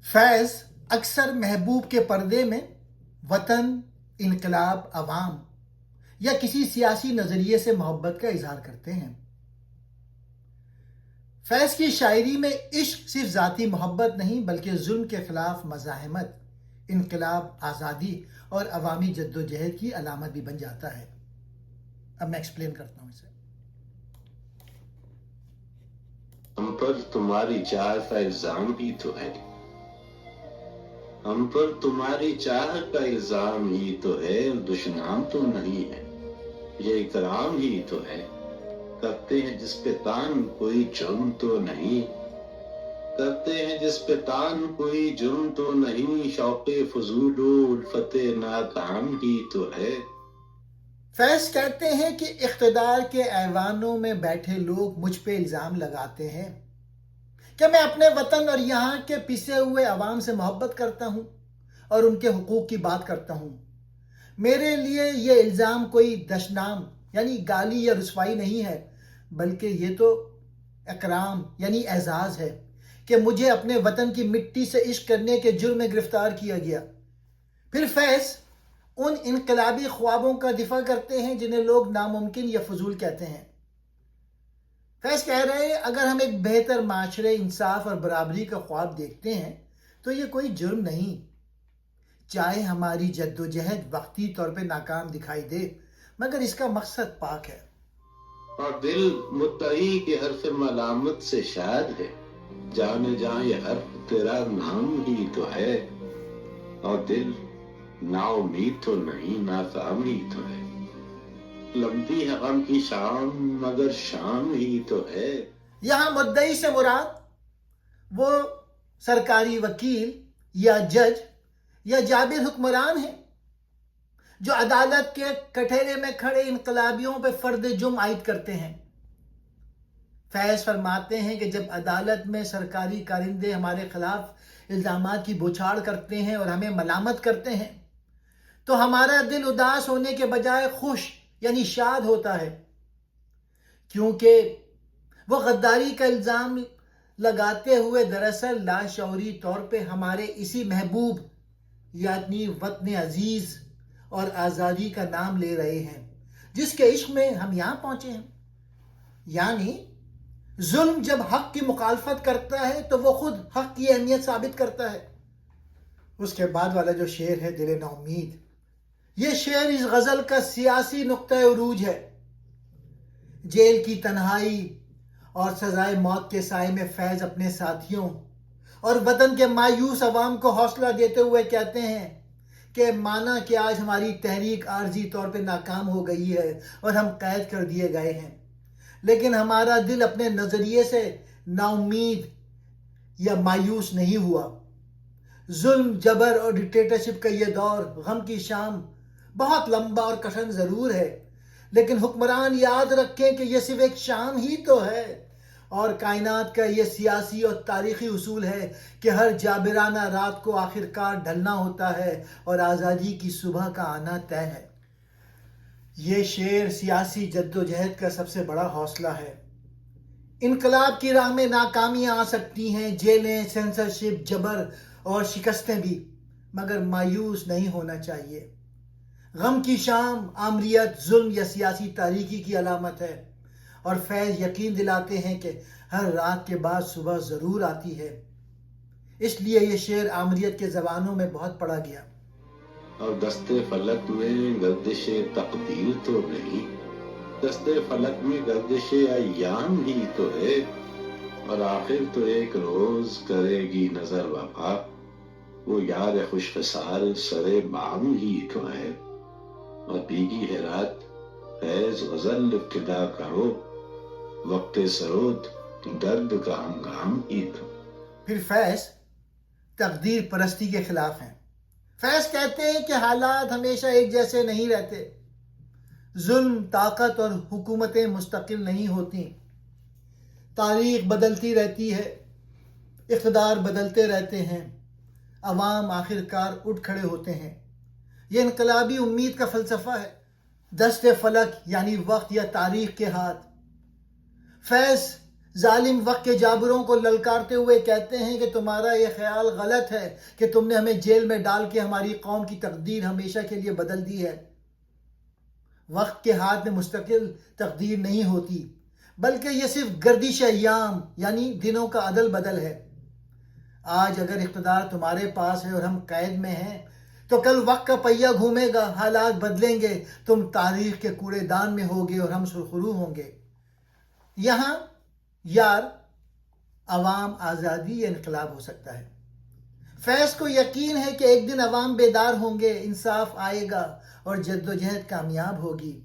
फैज़ अक्सर महबूब के पर्दे में वतन, इनकलाब, अवाम या किसी सियासी नज़रिए से मोहब्बत का इजहार करते हैं। फैज़ की शायरी में इश्क सिर्फ ज़ाती मोहब्बत नहीं बल्कि जुल्म के खिलाफ मज़ाहमत, इनकलाब, आज़ादी और अवामी जद्दोजहद की अलामत भी बन जाता है। अब मैं एक्सप्लेन करता हूँ इसे। हम पर तुम्हारी चाह का इल्जाम ही तो है, हम पर तुम्हारी चाह का इल्जाम ही तो है, दुश्मनाम तो नहीं है, ये इकराम ही तो है। करते हैं जिस पे तान कोई जुर्म तो नहीं, करते हैं जिस पे तान कोई जुर्म तो नहीं, शौक़े फजूल उल्फते नाकाम ही तो है। फैज़ कहते हैं कि इख्तिदार के ऐवानों में बैठे लोग मुझ पे इल्ज़ाम लगाते हैं कि मैं अपने वतन और यहाँ के पिसे हुए अवाम से मोहब्बत करता हूँ और उनके हुकूक की बात करता हूँ। मेरे लिए ये इल्ज़ाम कोई दशनाम यानी गाली या रुसवाई नहीं है, बल्कि ये तो इकराम यानी एजाज़ है कि मुझे अपने वतन की मिट्टी से इश्क करने के जुर्म में गिरफ्तार किया गया। फिर फैज़ उन इनकलाबी ख्वाबों का दिफा करते हैं जिन्हें लोग नामुमकिन या फजूल कहते हैं। फैज़ कह रहे हैं, अगर हम एक बेहतर माशरे, इंसाफ और बराबरी का ख्वाब देखते हैं तो ये कोई जुर्म नहीं, चाहे हमारी जद्दोजहद वक्ती तौर पे नाकाम दिखाई दे, मगर इसका मकसद पाक है। और दिल मुत्तकी के हर्फ मलामत से शाद है, जाने जाए ये हर्फ तेरा नाम ही तो है। और दिल नाउमीद तो नहीं, नाकाम ही तो है। लंबी है गम की शाम मगर शाम ही तो है। यहाँ मुद्दई से मुराद वो सरकारी वकील या जज या जाबिर हुक्मरान है जो अदालत के कटहरे में खड़े इनकलाबियों पर फर्द जुर्म आयद करते हैं। फैज़ फरमाते हैं कि जब अदालत में सरकारी कारिंदे हमारे खिलाफ इल्ज़ामात की बौछार करते हैं और हमें मलामत करते हैं तो हमारा दिल उदास होने के बजाय खुश यानी शाद होता है, क्योंकि वो गद्दारी का इल्ज़ाम लगाते हुए दरअसल लाशऊरी तौर पे हमारे इसी महबूब यानी वतन अजीज़ और आज़ादी का नाम ले रहे हैं जिसके इश्क में हम यहाँ पहुँचे हैं। यानी जुल्म जब हक की मुखालफत करता है तो वो खुद हक की अहमियत साबित करता है। उसके बाद वाला जो शेर है, दिल नाउमीद, ये शेर इस गज़ल का सियासी नुक्ता उरूज है। जेल की तन्हाई और सजाए मौत के साए में फैज़ अपने साथियों और वतन के मायूस अवाम को हौसला देते हुए कहते हैं कि माना कि आज हमारी तहरीक आर्जी तौर पे नाकाम हो गई है और हम कैद कर दिए गए हैं, लेकिन हमारा दिल अपने नज़रिए से नाउमीद या मायूस नहीं हुआ। जुल्म, जबर और डिक्टेटरशिप का ये दौर, गम की शाम बहुत लंबा और कठिन ज़रूर है, लेकिन हुक्मरान याद रखें कि यह सिर्फ एक शाम ही तो है और कायनात का यह सियासी और तारीख़ी उसूल है कि हर जाबिराना रात को आखिरकार ढलना होता है और आज़ादी की सुबह का आना तय है। ये शेर सियासी जद्दोजहद का सबसे बड़ा हौसला है। इनकलाब की राह में नाकामियाँ आ सकती हैं, जेलें, सेंसरशिप, जबर और शिकस्तें भी, मगर मायूस नहीं होना चाहिए। गम की शाम आमरीत, जुल्म या सियासी तारीकी की अलामत है और फैज़ यकीन दिलाते हैं कि हर रात के बाद सुबह ज़रूर आती है। इसलिए ये शेर आमरीत के ज़बानों में बहुत पढ़ा गया। और दस्ते फलक में गर्दिशे तकदीर तो नहीं, दस्ते फलक में गर्दिशे अय्याम ही तो है। और आखिर तो एक रोज करेगी नजर वफा, वो यार खुशफसार सरे बाम ही तो है। और भीगी है रात फैज़ गजल इब्तिदा करो, वक्ते सरोद दर्द का हंगाम ही तो। फिर फैज़ तकदीर परस्ती के खिलाफ हैं। फैज़ कहते हैं कि हालात हमेशा एक जैसे नहीं रहते, जुल्म, ताकत और हुकूमतें मुस्तकिल नहीं होती, तारीख बदलती रहती है, इक़्तिदार बदलते रहते हैं, अवाम आखिरकार उठ खड़े होते हैं। यह इनकलाबी उम्मीद का फ़लसफ़ा है। दस्ते फलक यानी वक्त या तारीख के हाथ। फैज़ ظالم وقت کے جابروں کو للکارتے ہوئے کہتے ہیں کہ تمہارا یہ خیال غلط ہے کہ تم نے ہمیں جیل میں ڈال کے ہماری قوم کی تقدیر ہمیشہ کے لیے بدل دی ہے۔ وقت کے ہاتھ میں مستقل تقدیر نہیں ہوتی، بلکہ یہ صرف گردش ایام یعنی دنوں کا عدل بدل ہے۔ آج اگر اقتدار تمہارے پاس ہے اور ہم قید میں ہیں تو کل وقت کا پہیہ گھومے گا، حالات بدلیں گے، تم تاریخ کے کوڑے دان میں ہوگے اور ہم سرخرو ہوں گے۔ یہاں یار عوام آزادی یا انقلاب ہو سکتا ہے۔ فیض کو یقین ہے کہ ایک دن عوام بیدار ہوں گے، انصاف آئے گا اور جد و جہد کامیاب ہوگی۔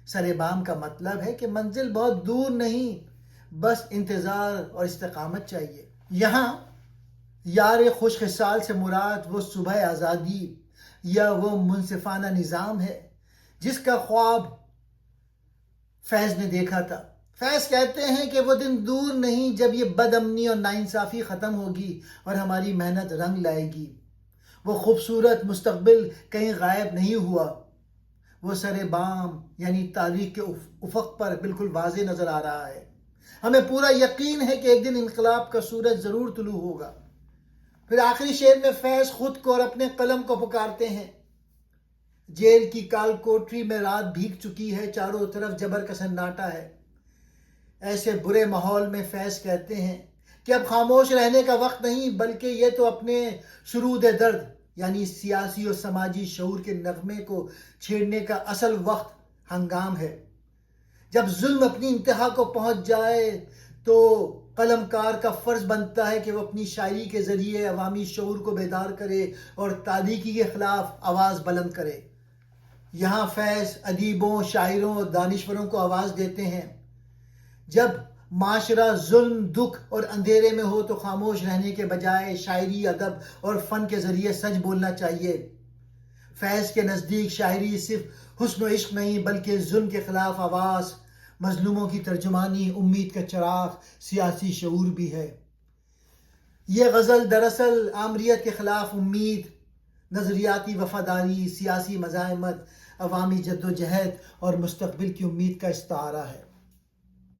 سر بام کا مطلب ہے کہ منزل بہت دور نہیں، بس انتظار اور استقامت چاہیے۔ یہاں یار خوش خصال سے مراد وہ صبح آزادی یا وہ منصفانہ نظام ہے جس کا خواب فیض نے دیکھا تھا۔ فیض کہتے ہیں کہ وہ دن دور نہیں جب یہ بد امنی اور ناانصافی ختم ہوگی اور ہماری محنت رنگ لائے گی۔ وہ خوبصورت مستقبل کہیں غائب نہیں ہوا، وہ سر بام یعنی تاریخ کے افق پر بالکل واضح نظر آ رہا ہے۔ ہمیں پورا یقین ہے کہ ایک دن انقلاب کا سورج ضرور طلوع ہوگا۔ پھر آخری شعر میں فیض خود کو اور اپنے قلم کو پکارتے ہیں۔ جیل کی کال کوٹری میں رات بھیگ چکی ہے، چاروں طرف جبر کا سناٹا ہے۔ ایسے برے ماحول میں فیض کہتے ہیں کہ اب خاموش رہنے کا وقت نہیں، بلکہ یہ تو اپنے سرود درد یعنی سیاسی اور سماجی شعور کے نغمے کو چھیڑنے کا اصل وقت ہنگام ہے۔ جب ظلم اپنی انتہا کو پہنچ جائے تو قلم کار کا فرض بنتا ہے کہ وہ اپنی شاعری کے ذریعے عوامی شعور کو بیدار کرے اور تاریکی کے خلاف آواز بلند کرے۔ یہاں فیض ادیبوں، شاعروں اور دانشوروں کو آواز دیتے ہیں۔ جب معاشرہ ظلم، دکھ اور اندھیرے میں ہو تو خاموش رہنے کے بجائے شاعری، ادب اور فن کے ذریعے سچ بولنا چاہیے۔ فیض کے نزدیک شاعری صرف حسن و عشق نہیں بلکہ ظلم کے خلاف آواز، مظلوموں کی ترجمانی، امید کا چراغ، سیاسی شعور بھی ہے۔ یہ غزل دراصل آمریت کے خلاف امید، نظریاتی وفاداری، سیاسی مزاحمت، عوامی جد و جہد اور مستقبل کی امید کا استعارہ ہے۔